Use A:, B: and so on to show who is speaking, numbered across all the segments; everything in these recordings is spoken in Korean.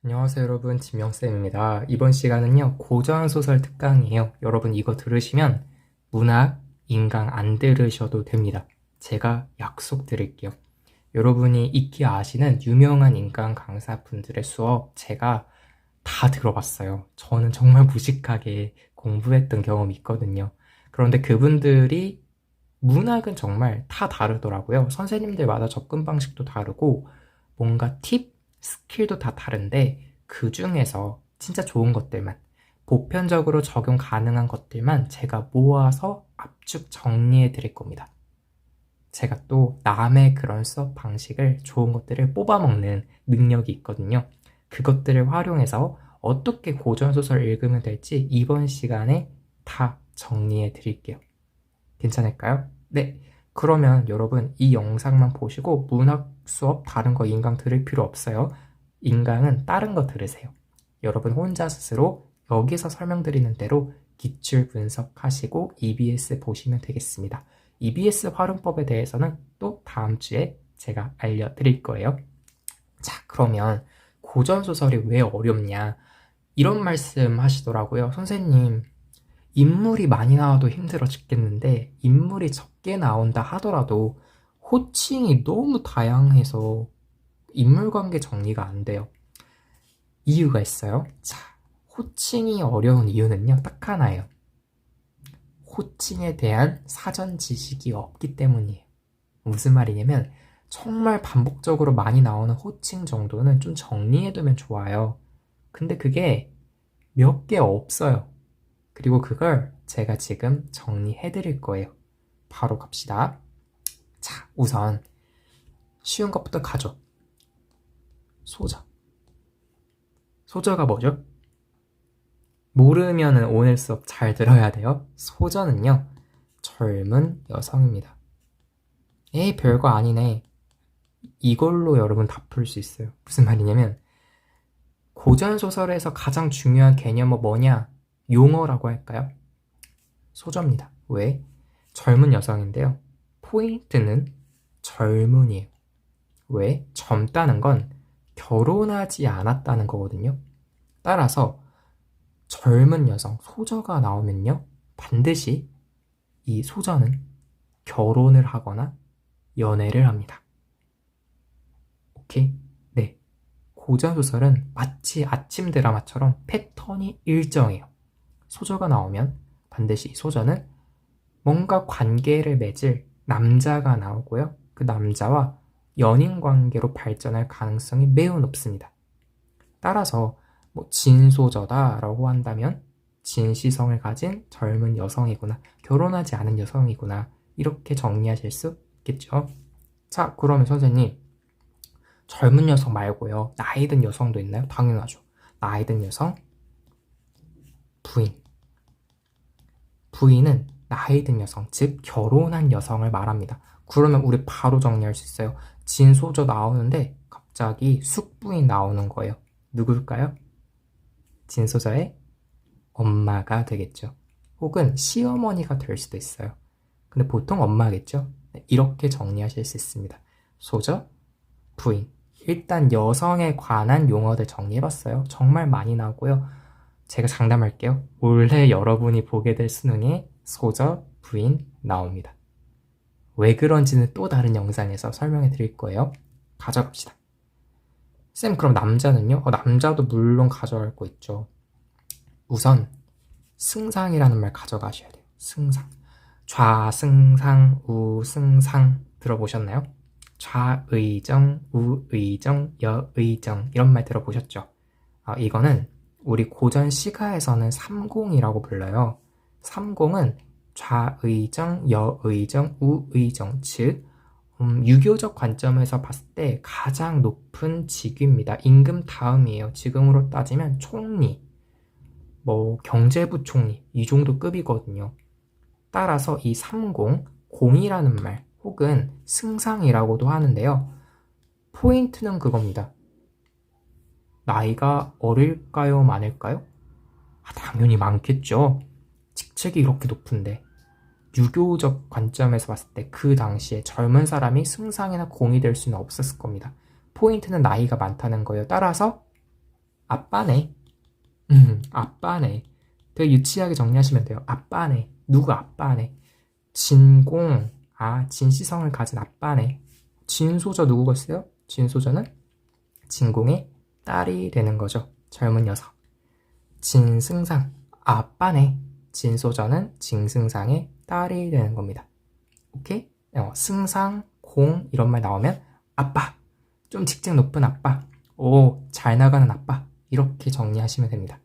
A: 안녕하세요 여러분, 지명쌤입니다. 이번 시간은요 고전소설 특강이에요. 여러분 이거 들으시면 문학, 인강 안 들으셔도 됩니다. 제가 약속드릴게요. 여러분이 익히 아시는 유명한 인강 강사분들의 수업 제가 다 들어봤어요. 저는 정말 무식하게 공부했던 경험이 있거든요. 그런데 그분들이 문학은 정말 다 다르더라고요. 선생님들마다 접근 방식도 다르고 뭔가 팁, 스킬도 다 다른데 그 중에서 진짜 좋은 것들만, 보편적으로 적용 가능한 것들만 제가 모아서 압축 정리해 드릴 겁니다. 제가 또 남의 그런 수업 방식을, 좋은 것들을 뽑아먹는 능력이 있거든요. 그것들을 활용해서 어떻게 고전소설 읽으면 될지 이번 시간에 다 정리해 드릴게요. 괜찮을까요? 네. 그러면 여러분 이 영상만 보시고 문학 수업 다른 거 인강 들을 필요 없어요. 인강은 다른 거 들으세요. 여러분 혼자 스스로 여기서 설명드리는 대로 기출 분석하시고 EBS 보시면 되겠습니다. EBS 활용법에 대해서는 또 다음 주에 제가 알려드릴 거예요. 자, 그러면 고전소설이 왜 어렵냐? 이런 말씀 하시더라고요. 선생님, 인물이 많이 나와도 힘들어 죽겠는데 인물이 적게 나온다 하더라도 호칭이 너무 다양해서 인물관계 정리가 안 돼요. 이유가 있어요. 자, 호칭이 어려운 이유는요, 딱 하나예요. 호칭에 대한 사전 지식이 없기 때문이에요. 무슨 말이냐면 정말 반복적으로 많이 나오는 호칭 정도는 좀 정리해두면 좋아요. 근데 그게 몇 개 없어요. 그리고 그걸 제가 지금 정리해 드릴 거예요. 바로 갑시다. 자, 우선 쉬운 것부터 가죠. 소저. 소저가 뭐죠? 모르면은 오늘 수업 잘 들어야 돼요. 소저는요, 젊은 여성입니다. 에이, 별거 아니네. 이걸로 여러분 다 풀 수 있어요. 무슨 말이냐면 고전소설에서 가장 중요한 개념은 뭐냐? 용어라고 할까요? 소저입니다. 왜? 젊은 여성인데요. 포인트는 젊은이에요. 왜? 젊다는 건 결혼하지 않았다는 거거든요. 따라서 젊은 여성, 소저가 나오면요, 반드시 이 소저는 결혼을 하거나 연애를 합니다. 오케이? 네. 고전소설은 마치 아침 드라마처럼 패턴이 일정해요. 소저가 나오면 반드시 소저는 뭔가 관계를 맺을 남자가 나오고요. 그 남자와 연인 관계로 발전할 가능성이 매우 높습니다. 따라서 진소저다라고 한다면 진시성을 가진 젊은 여성이구나, 결혼하지 않은 여성이구나, 이렇게 정리하실 수 있겠죠. 자, 그러면 선생님, 젊은 여성 말고요, 나이 든 여성도 있나요? 당연하죠. 나이 든 여성, 부인. 부인은 나이 든 여성, 즉 결혼한 여성을 말합니다. 그러면 우리 바로 정리할 수 있어요. 진소저 나오는데 갑자기 숙부인 나오는 거예요. 누굴까요? 진소저의 엄마가 되겠죠. 혹은 시어머니가 될 수도 있어요. 근데 보통 엄마겠죠. 이렇게 정리하실 수 있습니다. 소저, 부인. 일단 여성에 관한 용어들 정리해봤어요. 정말 많이 나오고요. 제가 장담할게요. 올해 여러분이 보게 될 수능에 소저, 부인 나옵니다. 왜 그런지는 또 다른 영상에서 설명해 드릴 거예요. 가져갑시다. 쌤, 그럼 남자는요? 남자도 물론 가져갈 거 있죠. 우선 승상이라는 말 가져가셔야 돼요. 승상. 좌승상, 우승상 들어보셨나요? 좌의정, 우의정, 여의정, 이런 말 들어보셨죠? 이거는 우리 고전 시가에서는 삼공이라고 불러요. 삼공은 좌의정, 여의정, 우의정, 즉 유교적 관점에서 봤을 때 가장 높은 직위입니다. 임금 다음이에요. 지금으로 따지면 총리, 경제부총리, 이 정도 급이거든요. 따라서 이 삼공, 공이라는 말 혹은 승상이라고도 하는데요. 포인트는 그겁니다. 나이가 어릴까요, 많을까요? 당연히 많겠죠. 직책이 이렇게 높은데. 유교적 관점에서 봤을 때 그 당시에 젊은 사람이 승상이나 공이 될 수는 없었을 겁니다. 포인트는 나이가 많다는 거예요. 따라서 아빠네. 아빠네. 되게 유치하게 정리하시면 돼요. 아빠네. 누구 아빠네. 진공. 진시성을 가진 아빠네. 진소저 누구겠어요? 진소저는 진공의 딸이 되는 거죠. 젊은 녀석. 진승상. 아빠네. 진소저는 진승상의 딸이 되는 겁니다. 오케이? 승상, 공 이런 말 나오면 아빠. 좀 직책 높은 아빠. 오, 잘 나가는 아빠. 이렇게 정리하시면 됩니다.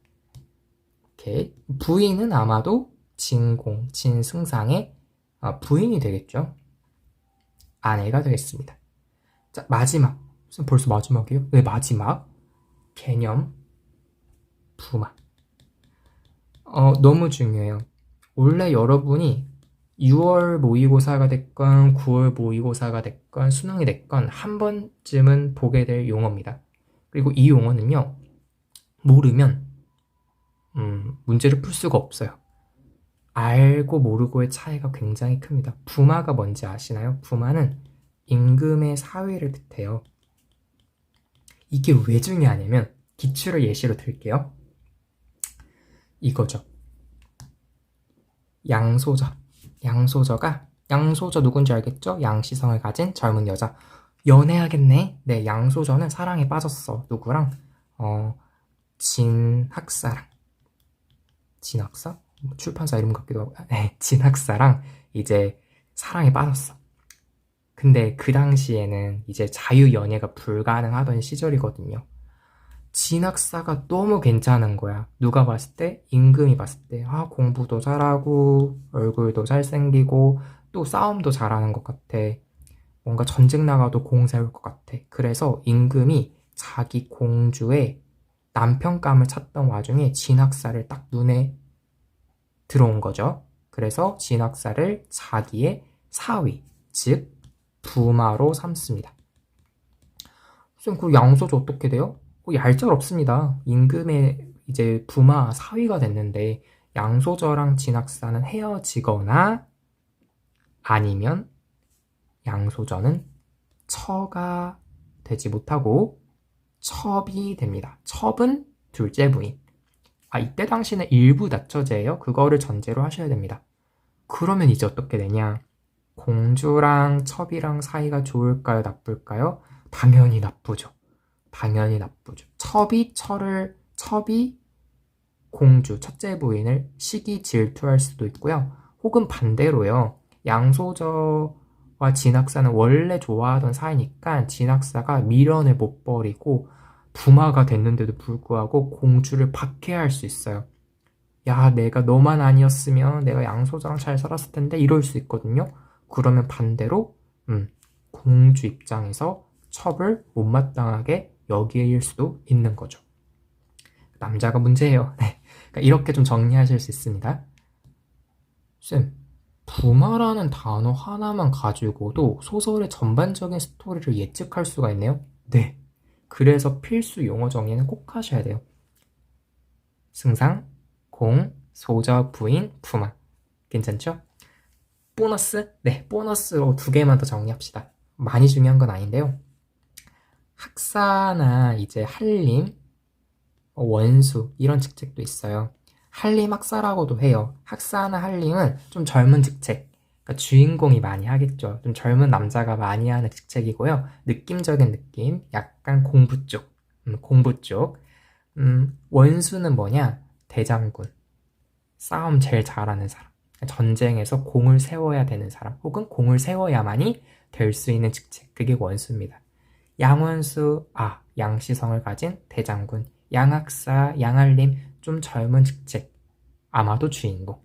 A: 오케이. 부인은 아마도 진공, 진승상의 부인이 되겠죠. 아내가 되겠습니다. 자, 마지막. 벌써 마지막이에요? 네, 마지막. 개념, 부마. 너무 중요해요. 원래 여러분이 6월 모의고사가 됐건 9월 모의고사가 됐건 수능이 됐건 한 번쯤은 보게 될 용어입니다. 그리고 이 용어는요. 모르면 문제를 풀 수가 없어요. 알고 모르고의 차이가 굉장히 큽니다. 부마가 뭔지 아시나요? 부마는 임금의 사위를 뜻해요. 이게 왜 중요하냐면 기출을 예시로 들게요. 이거죠. 양소저. 양소저 누군지 알겠죠? 양시성을 가진 젊은 여자. 연애하겠네? 네, 양소저는 사랑에 빠졌어. 누구랑? 진학사랑. 진학사? 출판사 이름 같기도 하고. 네, 진학사랑 이제 사랑에 빠졌어. 근데 그 당시에는 이제 자유연애가 불가능하던 시절이거든요. 진학사가 너무 괜찮은 거야. 누가 봤을 때? 임금이 봤을 때. 공부도 잘하고 얼굴도 잘생기고 또 싸움도 잘하는 것 같아. 뭔가 전쟁 나가도 공 세울 것 같아. 그래서 임금이 자기 공주의 남편감을 찾던 와중에 진학사를 딱 눈에 들어온 거죠. 그래서 진학사를 자기의 사위, 즉 부마로 삼습니다. 쌤, 그 양소저 어떻게 돼요? 얄짤없습니다. 임금의 이제 부마 사위가 됐는데 양소저랑 진학사는 헤어지거나 아니면 양소저는 처가 되지 못하고 첩이 됩니다. 첩은 둘째 부인. 이때 당시는 일부 다처제예요. 그거를 전제로 하셔야 됩니다. 그러면 이제 어떻게 되냐? 공주랑 첩이랑 사이가 좋을까요? 나쁠까요? 당연히 나쁘죠. 첩이 공주, 첫째 부인을 시기 질투할 수도 있고요. 혹은 반대로요. 양소저와 진학사는 원래 좋아하던 사이니까 진학사가 미련을 못 버리고 부마가 됐는데도 불구하고 공주를 박해할 수 있어요. 야, 내가 너만 아니었으면 내가 양소저랑 잘 살았을 텐데 이럴 수 있거든요. 그러면 반대로 공주 입장에서 첩을 못마땅하게 여길 수도 있는 거죠. 남자가 문제예요. 네. 그러니까 이렇게 좀 정리하실 수 있습니다. 쌤, 부마라는 단어 하나만 가지고도 소설의 전반적인 스토리를 예측할 수가 있네요? 네. 그래서 필수 용어 정리는 꼭 하셔야 돼요. 승상, 공, 소저, 부인, 부마. 괜찮죠? 보너스? 네, 보너스로 2개만 더 정리합시다. 많이 중요한 건 아닌데요. 학사나 이제 한림, 원수 이런 직책도 있어요. 한림 학사라고도 해요. 학사나 한림은 좀 젊은 직책, 그러니까 주인공이 많이 하겠죠. 좀 젊은 남자가 많이 하는 직책이고요. 느낌적인 느낌, 약간 공부 쪽. 원수는 뭐냐? 대장군. 싸움 제일 잘하는 사람. 전쟁에서 공을 세워야 되는 사람, 혹은 공을 세워야만이 될 수 있는 직책. 그게 원수입니다. 양원수, 양시성을 가진 대장군. 양학사, 양한림, 좀 젊은 직책. 아마도 주인공.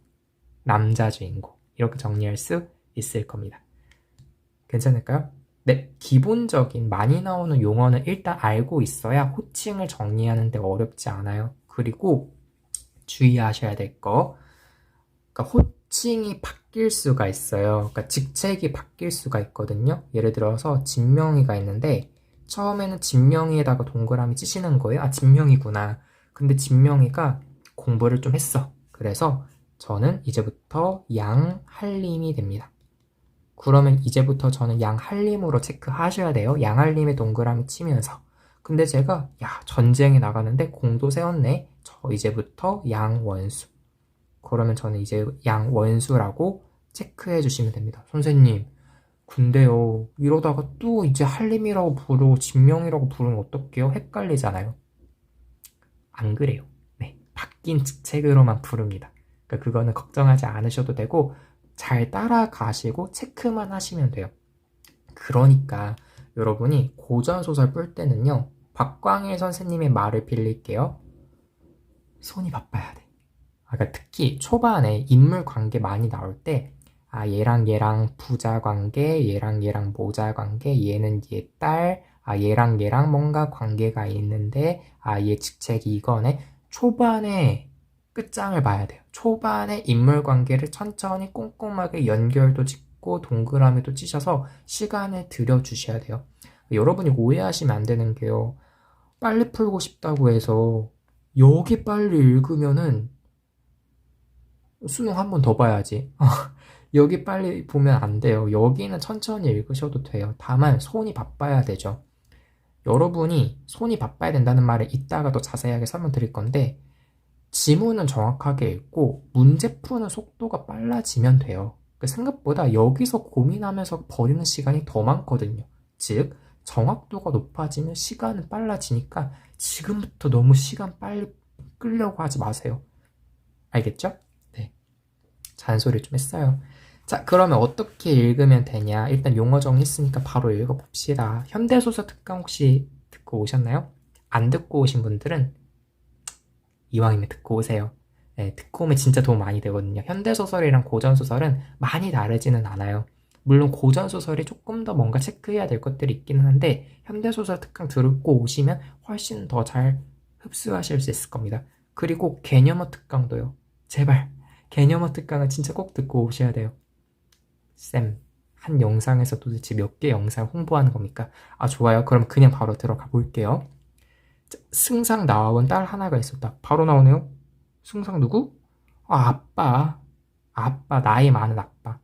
A: 남자 주인공. 이렇게 정리할 수 있을 겁니다. 괜찮을까요? 네, 기본적인 많이 나오는 용어는 일단 알고 있어야 호칭을 정리하는 데 어렵지 않아요. 그리고 주의하셔야 될 거, 그러니까 호칭이 바뀔 수가 있어요. 그러니까 직책이 바뀔 수가 있거든요. 예를 들어서 진명이가 있는데 처음에는 진명이에다가 동그라미 치시는 거예요. 진명이구나. 근데 진명이가 공부를 좀 했어. 그래서 저는 이제부터 양한림이 됩니다. 그러면 이제부터 저는 양한림으로 체크하셔야 돼요. 양한림에 동그라미 치면서. 근데 제가 야 전쟁에 나가는데 공도 세웠네. 저 이제부터 양원수. 그러면 저는 이제 양원수라고 체크해 주시면 됩니다. 선생님, 근데요 이러다가 또 이제 한림이라고 부르고 진명이라고 부르면 어떡해요? 헷갈리잖아요. 안 그래요. 네, 바뀐 직책으로만 부릅니다. 그러니까 그거는 걱정하지 않으셔도 되고 잘 따라가시고 체크만 하시면 돼요. 그러니까 여러분이 고전소설 뿔 때는요, 박광일 선생님의 말을 빌릴게요. 손이 바빠야 돼. 그러니까 특히 초반에 인물 관계 많이 나올 때, 아, 얘랑 부자 관계, 얘랑 모자 관계, 얘는 얘 딸, 아, 얘랑 뭔가 관계가 있는데, 아, 얘 직책이 이거네. 초반에 끝장을 봐야 돼요. 초반에 인물 관계를 천천히 꼼꼼하게 연결도 짓고 동그라미도 찌셔서 시간을 들여주셔야 돼요. 여러분이 오해하시면 안 되는 게요. 빨리 풀고 싶다고 해서 여기 빨리 읽으면은 수능 한 번 더 봐야지. 여기 빨리 보면 안 돼요. 여기는 천천히 읽으셔도 돼요. 다만 손이 바빠야 되죠. 여러분이 손이 바빠야 된다는 말을 이따가 더 자세하게 설명드릴 건데, 지문은 정확하게 읽고 문제 푸는 속도가 빨라지면 돼요. 생각보다 여기서 고민하면서 버리는 시간이 더 많거든요. 즉 정확도가 높아지면 시간은 빨라지니까 지금부터 너무 시간 빨리 끌려고 하지 마세요. 알겠죠? 네. 잔소리 좀 했어요. 자, 그러면 어떻게 읽으면 되냐? 일단 용어 정리했으니까 바로 읽어봅시다. 현대소설 특강 혹시 듣고 오셨나요? 안 듣고 오신 분들은 이왕이면 듣고 오세요. 네, 듣고 오면 진짜 도움 많이 되거든요. 현대소설이랑 고전소설은 많이 다르지는 않아요. 물론 고전소설이 조금 더 뭔가 체크해야 될 것들이 있기는 한데, 현대소설 특강 듣고 오시면 훨씬 더 잘 흡수하실 수 있을 겁니다. 그리고 개념어 특강도요. 제발 개념어 특강은 진짜 꼭 듣고 오셔야 돼요. 쌤, 한 영상에서 도대체 몇 개 영상 홍보하는 겁니까? 아, 좋아요. 그럼 그냥 바로 들어가 볼게요. 승상 나온 딸 하나가 있었다. 바로 나오네요. 승상 누구? 아, 아빠, 나이 많은 아빠.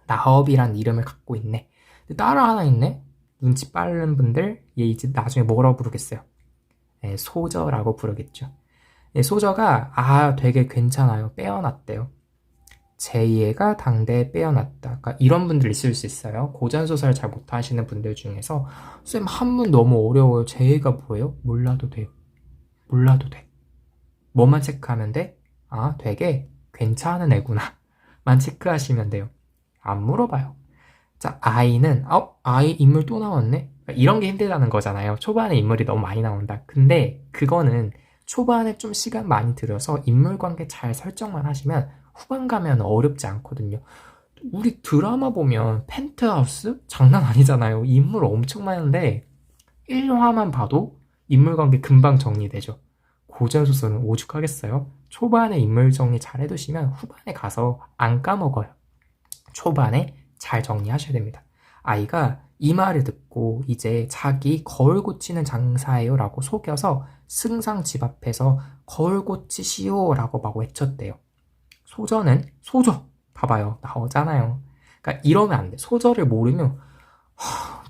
A: 나업이란 이름을 갖고 있네. 딸 하나 있네. 눈치 빠른 분들 얘 이제 나중에 뭐라고 부르겠어요? 네, 소저라고 부르겠죠. 네, 소저가 되게 괜찮아요. 빼어났대요. 제2애가 당대에 빼어났다. 그러니까 이런 분들 있을 수 있어요. 고전소설 잘 못하시는 분들 중에서 쌤 한문 너무 어려워요. 제2가 뭐예요? 몰라도 돼요. 몰라도 돼. 뭐만 체크하면 돼? 아, 되게 괜찮은 애구나 만 체크하시면 돼요. 안 물어봐요. 자, 아이는 아이 인물 또 나왔네? 그러니까 이런 게 힘들다는 거잖아요. 초반에 인물이 너무 많이 나온다. 근데 그거는 초반에 좀 시간 많이 들여서 인물 관계 잘 설정만 하시면 후반 가면 어렵지 않거든요. 우리 드라마 보면 펜트하우스? 장난 아니잖아요. 인물 엄청 많은데 1화만 봐도 인물 관계 금방 정리되죠. 고전소설은 오죽하겠어요? 초반에 인물 정리 잘 해두시면 후반에 가서 안 까먹어요. 초반에 잘 정리하셔야 됩니다. 아이가 이 말을 듣고 이제 자기 거울 고치는 장사예요 라고 속여서 승상 집 앞에서 거울 고치시오 라고 막 외쳤대요. 소저는 소저 봐봐요, 나오잖아요. 그러니까 이러면 안 돼. 소저를 모르면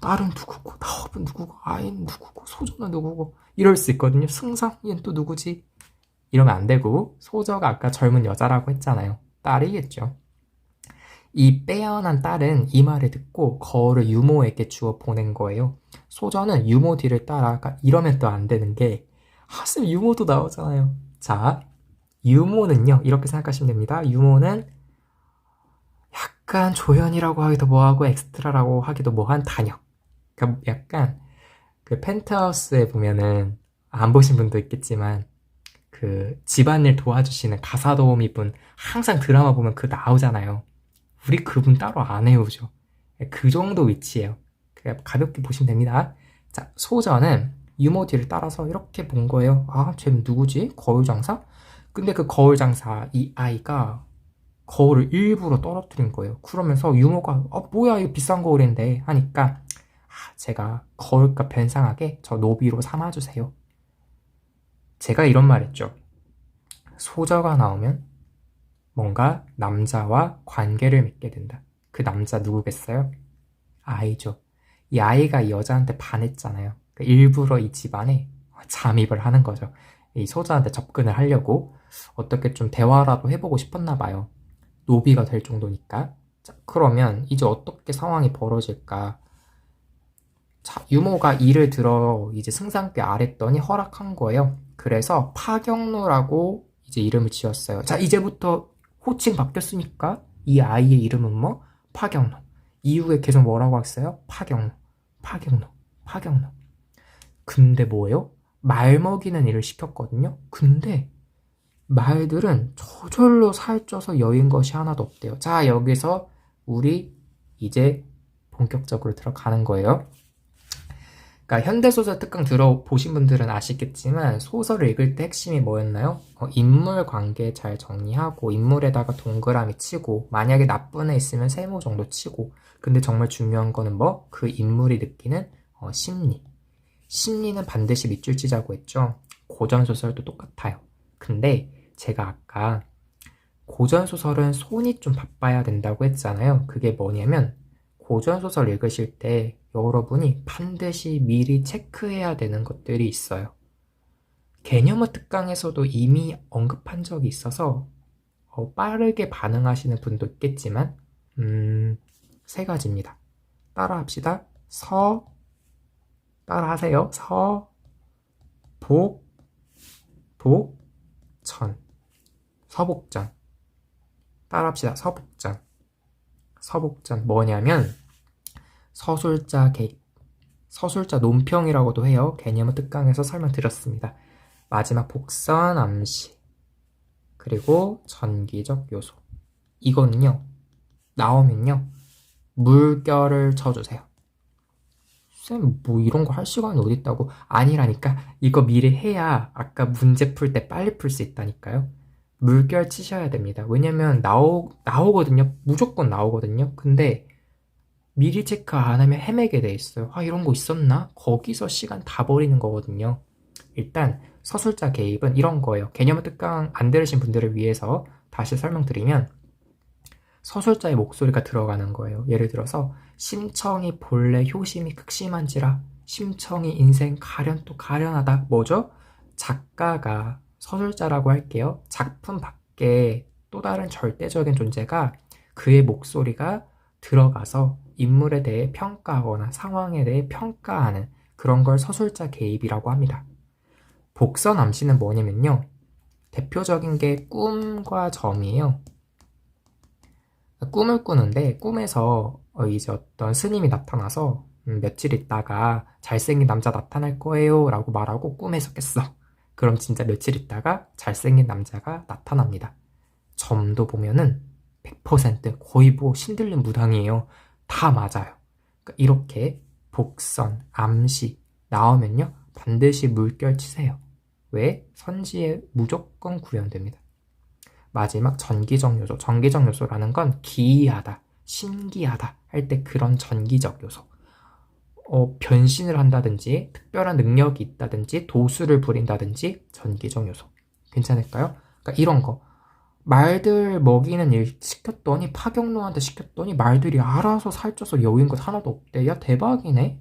A: 딸은 누구고, 나업은 누구고, 아이는 누구고, 소저는 누구고 이럴 수 있거든요. 승상 얘는 또 누구지? 이러면 안 되고, 소저가 아까 젊은 여자라고 했잖아요. 딸이겠죠. 이 빼어난 딸은 이 말을 듣고 거울을 유모에게 주어 보낸 거예요. 소저는 유모 뒤를 따라. 그러니까 이러면 또 안 되는 게, 쌤 유모도 나오잖아요. 자, 유모는요, 이렇게 생각하시면 됩니다. 유모는 약간 조연이라고 하기도 뭐하고 엑스트라라고 하기도 뭐한 단역. 그러니까 약간 그 펜트하우스에 보면은 안 보신 분도 있겠지만 그 집안일 도와주시는 가사 도우미 분 항상 드라마 보면 그 나오잖아요. 우리 그분 따로 안 해오죠. 그 정도 위치예요. 그냥 가볍게 보시면 됩니다. 자, 소저는 유모 뒤를 따라서 이렇게 본 거예요. 아, 쟤는 누구지? 거울 장사? 근데 그 거울 장사 이 아이가 거울을 일부러 떨어뜨린 거예요. 그러면서 유모가 뭐야 이거 비싼 거울인데 하니까 제가 거울값 변상하게 저 노비로 삼아주세요. 제가 이런 말 했죠. 소저가 나오면 뭔가 남자와 관계를 맺게 된다. 그 남자 누구겠어요? 아이죠. 이 아이가 이 여자한테 반했잖아요. 일부러 이 집안에 잠입을 하는 거죠. 이 소자한테 접근을 하려고 어떻게 좀 대화라도 해보고 싶었나 봐요. 노비가 될 정도니까. 자, 그러면 이제 어떻게 상황이 벌어질까? 자, 유모가 이를 들어 이제 승상께 아랬더니 허락한 거예요. 그래서 파경로라고 이제 이름을 지었어요. 자, 이제부터 호칭 바뀌었으니까 이 아이의 이름은 뭐? 파경로. 이후에 계속 뭐라고 했어요? 파경로, 파경로, 파경로. 근데 뭐예요? 말 먹이는 일을 시켰거든요. 근데 말들은 저절로 살쪄서 여인 것이 하나도 없대요. 자, 여기서 우리 이제 본격적으로 들어가는 거예요. 그러니까 현대소설 특강 들어보신 분들은 아시겠지만 소설을 읽을 때 핵심이 뭐였나요? 인물 관계 잘 정리하고 인물에다가 동그라미 치고 만약에 나쁜 애 있으면 세모 정도 치고 근데 정말 중요한 거는 뭐? 그 인물이 느끼는 심리. 심리는 반드시 밑줄 치자고 했죠. 고전소설도 똑같아요. 근데 제가 아까 고전소설은 손이 좀 바빠야 된다고 했잖아요. 그게 뭐냐면 고전소설 읽으실 때 여러분이 반드시 미리 체크해야 되는 것들이 있어요. 개념의 특강에서도 이미 언급한 적이 있어서 빠르게 반응하시는 분도 있겠지만 세 가지입니다. 따라합시다. 따라하세요. 전. 서복전. 따라합시다. 서복전 뭐냐면 서술자 개입, 서술자 논평이라고도 해요. 개념의 특강에서 설명드렸습니다. 마지막 복선 암시 그리고 전기적 요소. 이거는요 나오면요 물결을 쳐주세요. 쌤, 뭐 이런 거 할 시간이 어디 있다고? 아니라니까. 이거 미리 해야 아까 문제 풀 때 빨리 풀 수 있다니까요. 물결 치셔야 됩니다. 왜냐면 나오거든요. 무조건 나오거든요. 근데 미리 체크 안 하면 헤매게 돼 있어요. 아, 이런 거 있었나? 거기서 시간 다 버리는 거거든요. 일단 서술자 개입은 이런 거예요. 개념 특강 안 들으신 분들을 위해서 다시 설명드리면 서술자의 목소리가 들어가는 거예요. 예를 들어서 심청이 본래 효심이 극심한지라 심청이 인생 가련또 가련하다. 뭐죠? 작가가 서술자라고 할게요. 작품 밖에 또 다른 절대적인 존재가 그의 목소리가 들어가서 인물에 대해 평가하거나 상황에 대해 평가하는 그런 걸 서술자 개입이라고 합니다. 복선 암시는 뭐냐면요. 대표적인 게 꿈과 점이에요. 꿈을 꾸는데 꿈에서 이제 어떤 스님이 나타나서 며칠 있다가 잘생긴 남자 나타날 거예요 라고 말하고 꿈에서 깼어. 그럼 진짜 며칠 있다가 잘생긴 남자가 나타납니다. 점도 보면은 100% 거의 뭐 신들린 무당이에요. 다 맞아요. 그러니까 이렇게 복선, 암시 나오면요 반드시 물결 치세요. 왜? 선지에 무조건 구현됩니다. 마지막 전기적 요소. 전기적 요소라는 건 기이하다, 신기하다 할 때 그런 전기적 요소. 변신을 한다든지 특별한 능력이 있다든지 도수를 부린다든지 전기적 요소. 괜찮을까요? 그러니까 이런 거. 말들 먹이는 일 시켰더니 파경로한테 시켰더니 말들이 알아서 살쪄서 여윈 것 하나도 없대. 야, 대박이네.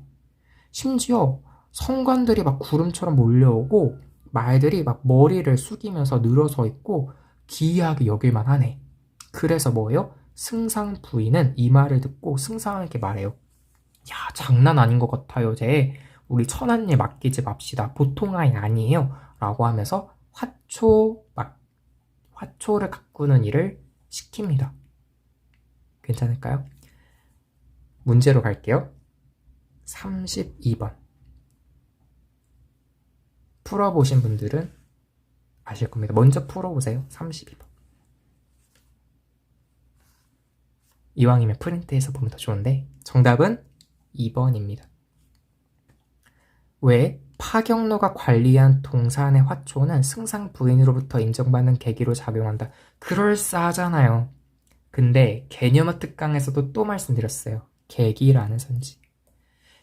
A: 심지어 성관들이 막 구름처럼 몰려오고 말들이 막 머리를 숙이면서 늘어서 있고 기이하게 여길만 하네. 그래서 뭐예요? 승상 부인은 이 말을 듣고 승상에게 말해요. 야, 장난 아닌 것 같아요. 쟤 우리 천한일 맡기지 맙시다. 보통 아이 아니에요. 라고 하면서 화초를 가꾸는 일을 시킵니다. 괜찮을까요? 문제로 갈게요. 32번. 풀어보신 분들은 아실 겁니다. 먼저 풀어보세요. 32번. 이왕이면 프린트해서 보면 더 좋은데 정답은 2번입니다. 왜? 파경로가 관리한 동산의 화초는 승상 부인으로부터 인정받는 계기로 작용한다. 그럴싸하잖아요. 근데 개념의 특강에서도 또 말씀드렸어요. 계기라는 선지.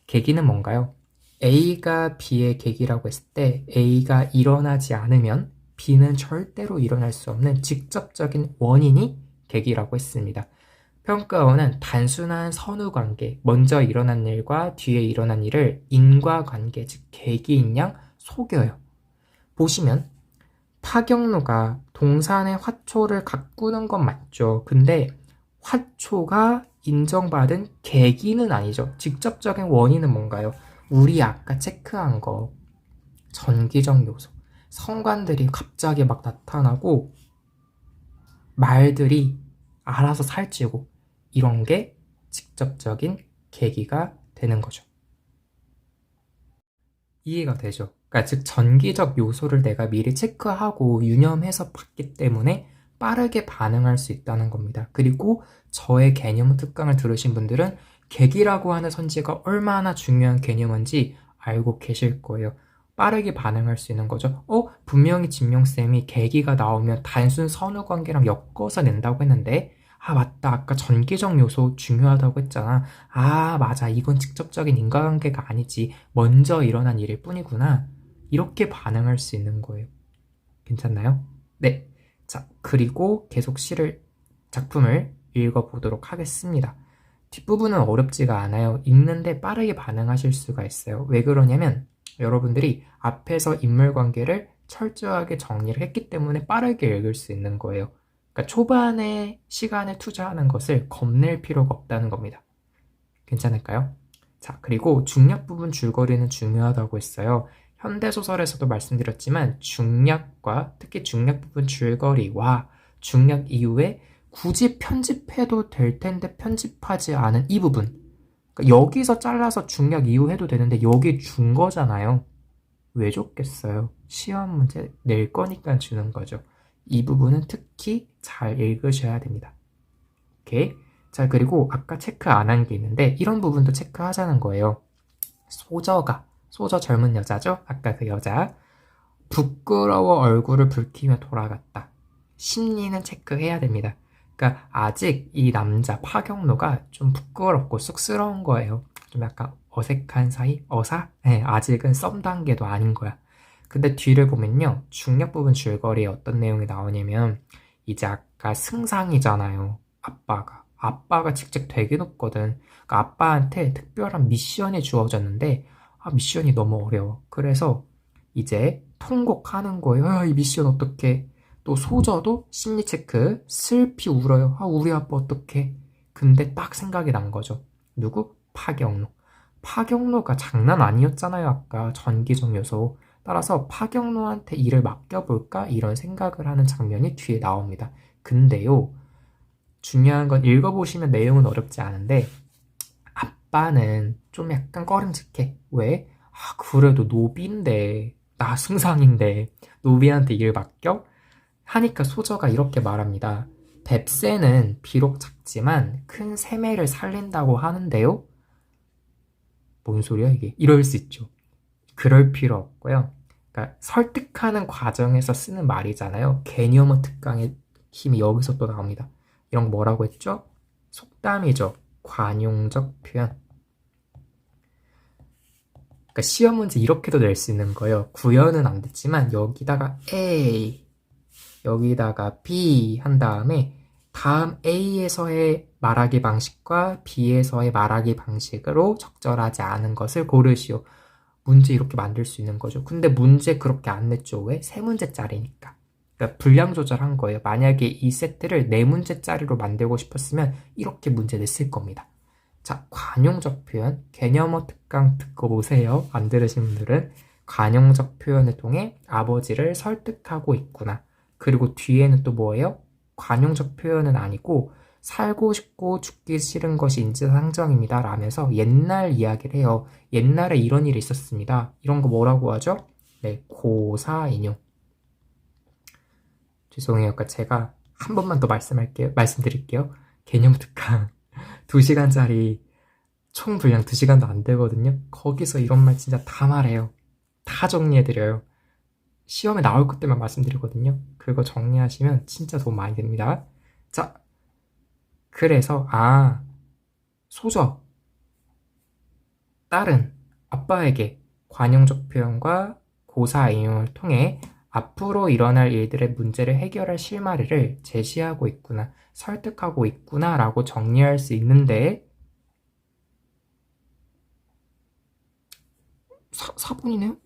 A: 계기는 뭔가요? A가 B의 계기라고 했을 때 A가 일어나지 않으면 B는 절대로 일어날 수 없는 직접적인 원인이 계기라고 했습니다. 평가어는 단순한 선후관계, 먼저 일어난 일과 뒤에 일어난 일을 인과관계, 즉 계기인 양 속여요. 보시면 파경로가 동산의 화초를 가꾸는 건 맞죠. 근데 화초가 인정받은 계기는 아니죠. 직접적인 원인은 뭔가요? 우리 아까 체크한 거 전기적 요소. 성관들이 갑자기 막 나타나고 말들이 알아서 살찌고 이런 게 직접적인 계기가 되는 거죠. 이해가 되죠? 그러니까 즉 전기적 요소를 내가 미리 체크하고 유념해서 봤기 때문에 빠르게 반응할 수 있다는 겁니다. 그리고 저의 개념 특강을 들으신 분들은 계기라고 하는 선지가 얼마나 중요한 개념인지 알고 계실 거예요. 빠르게 반응할 수 있는 거죠. 분명히 진명쌤이 계기가 나오면 단순 선후관계랑 엮어서 낸다고 했는데 맞다. 아까 전기적 요소 중요하다고 했잖아. 맞아. 이건 직접적인 인과관계가 아니지. 먼저 일어난 일일 뿐이구나. 이렇게 반응할 수 있는 거예요. 괜찮나요? 네. 자, 그리고 계속 작품을 읽어보도록 하겠습니다. 뒷부분은 어렵지가 않아요. 읽는데 빠르게 반응하실 수가 있어요. 왜 그러냐면 여러분들이 앞에서 인물관계를 철저하게 정리를 했기 때문에 빠르게 읽을 수 있는 거예요. 그러니까 초반에 시간을 투자하는 것을 겁낼 필요가 없다는 겁니다. 괜찮을까요? 자, 그리고 중략 부분 줄거리는 중요하다고 했어요. 현대소설에서도 말씀드렸지만 중략과 특히 중략 부분 줄거리와 중략 이후에 굳이 편집해도 될 텐데 편집하지 않은 이 부분. 그러니까 여기서 잘라서 중략 이후 해도 되는데 여기 준 거잖아요. 왜 줬겠어요? 시험 문제 낼 거니까 주는 거죠. 이 부분은 특히 잘 읽으셔야 됩니다. 오케이. 자, 그리고 아까 체크 안 한 게 있는데 이런 부분도 체크하자는 거예요. 소저 젊은 여자죠? 아까 그 여자. 부끄러워 얼굴을 붉히며 돌아갔다. 심리는 체크해야 됩니다. 그러니까 아직 이 남자 파경로가 좀 부끄럽고 쑥스러운 거예요. 좀 약간 어색한 사이? 어사? 네, 아직은 썸 단계도 아닌 거야. 근데 뒤를 보면요. 중력 부분 줄거리에 어떤 내용이 나오냐면 이제 아까 승상이잖아요. 아빠가 직접 되게 높거든. 그러니까 아빠한테 특별한 미션이 주어졌는데 미션이 너무 어려워. 그래서 이제 통곡하는 거예요. 이 미션 어떡해. 또 소저도 심리 체크, 슬피 울어요. 우리 아빠 어떡해. 근데 딱 생각이 난 거죠. 누구? 파경로. 파경로가 장난 아니었잖아요. 아까 전기적 요소. 따라서 파경로한테 일을 맡겨볼까? 이런 생각을 하는 장면이 뒤에 나옵니다. 근데요, 중요한 건 읽어보시면 내용은 어렵지 않은데 아빠는 좀 약간 꺼림직해. 왜? 그래도 노비인데 나 승상인데 노비한테 일 맡겨? 하니까 소저가 이렇게 말합니다. 뱁새는 비록 작지만 큰 새매를 살린다고 하는데요? 뭔 소리야 이게? 이럴 수 있죠. 그럴 필요 없고요. 그러니까 설득하는 과정에서 쓰는 말이잖아요. 개념어 특강의 힘이 여기서 또 나옵니다. 이런 거 뭐라고 했죠? 속담이죠. 관용적 표현. 그러니까 시험 문제 이렇게도 낼 수 있는 거예요. 구현은 안 됐지만 여기다가 A, 여기다가 B 한 다음에 다음 A에서의 말하기 방식과 B에서의 말하기 방식으로 적절하지 않은 것을 고르시오. 문제 이렇게 만들 수 있는 거죠. 근데 문제 그렇게 안 냈죠. 왜? 3문제짜리니까. 그러니까 분량 조절한 거예요. 만약에 이 세트를 4문제짜리로 만들고 싶었으면 이렇게 문제 냈을 겁니다. 자, 관용적 표현. 개념어 특강 듣고 오세요. 안 들으신 분들은 관용적 표현을 통해 아버지를 설득하고 있구나. 그리고 뒤에는 또 뭐예요? 관용적 표현은 아니고 살고 싶고 죽기 싫은 것이 인지상정입니다. 라면서 옛날 이야기를 해요. 옛날에 이런 일이 있었습니다. 이런 거 뭐라고 하죠? 네, 고사인용. 죄송해요. 그러니까 제가 한 번만 더 말씀드릴게요. 개념 특강 2시간짜리 총 분량 2시간도 안 되거든요. 거기서 이런 말 진짜 다 말해요. 다 정리해드려요. 시험에 나올 것들만 말씀드리거든요. 그거 정리하시면 진짜 도움 많이 됩니다. 자, 그래서 소저 딸은 아빠에게 관용적 표현과 고사 인용을 통해 앞으로 일어날 일들의 문제를 해결할 실마리를 제시하고 있구나, 설득하고 있구나 라고 정리할 수 있는데 4분이네요?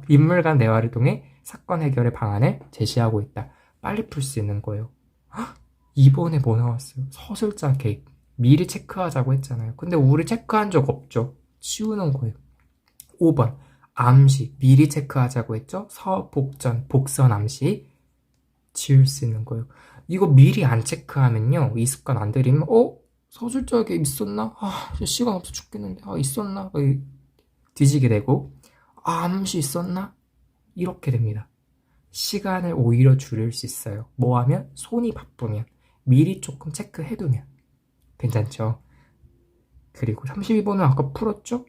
A: 인물 간 대화를 통해 사건 해결의 방안을 제시하고 있다. 빨리 풀 수 있는 거예요. 헉, 이번에 뭐 나왔어요? 서술자 개입. 미리 체크하자고 했잖아요. 근데 우리 체크한 적 없죠. 치우는 거예요. 5번 암시. 미리 체크하자고 했죠. 서복전, 복선 암시. 지울 수 있는 거예요. 이거 미리 안 체크하면요, 이 습관 안 들이면 서술자 개입 있었나? 시간 없어 죽겠는데. 있었나? 뒤지게 되고, 암시 있었나? 이렇게 됩니다. 시간을 오히려 줄일 수 있어요. 뭐 하면? 손이 바쁘면. 미리 조금 체크해두면. 괜찮죠? 그리고 32번은 아까 풀었죠?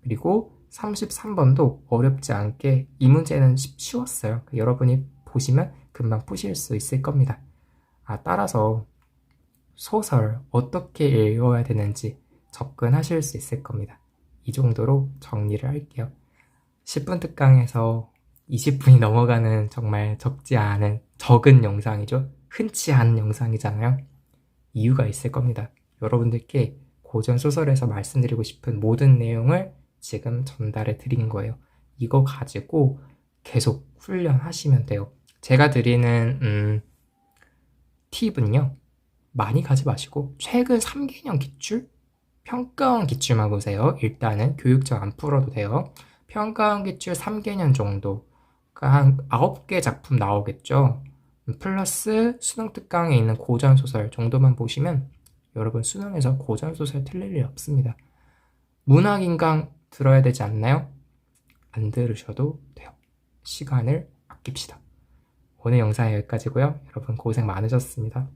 A: 그리고 33번도 어렵지 않게 이 문제는 쉬웠어요. 여러분이 보시면 금방 푸실 수 있을 겁니다. 따라서 소설 어떻게 읽어야 되는지 접근하실 수 있을 겁니다. 이 정도로 정리를 할게요. 10분 특강에서 20분이 넘어가는 정말 적은 영상이죠. 흔치 않은 영상이잖아요. 이유가 있을 겁니다. 여러분들께 고전 소설에서 말씀드리고 싶은 모든 내용을 지금 전달해 드린 거예요. 이거 가지고 계속 훈련하시면 돼요. 제가 드리는 팁은요, 많이 가지 마시고 최근 3개년 기출, 평가원 기출만 보세요. 일단은 교육청 안 풀어도 돼요. 평가원 기출 3개년 정도, 그러니까 한 9개 작품 나오겠죠. 플러스 수능 특강에 있는 고전소설 정도만 보시면 여러분 수능에서 고전소설 틀릴 일 없습니다. 문학인강 들어야 되지 않나요? 안 들으셔도 돼요. 시간을 아낍시다. 오늘 영상 여기까지고요. 여러분 고생 많으셨습니다.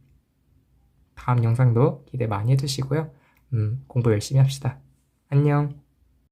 A: 다음 영상도 기대 많이 해주시고요. 공부 열심히 합시다. 안녕.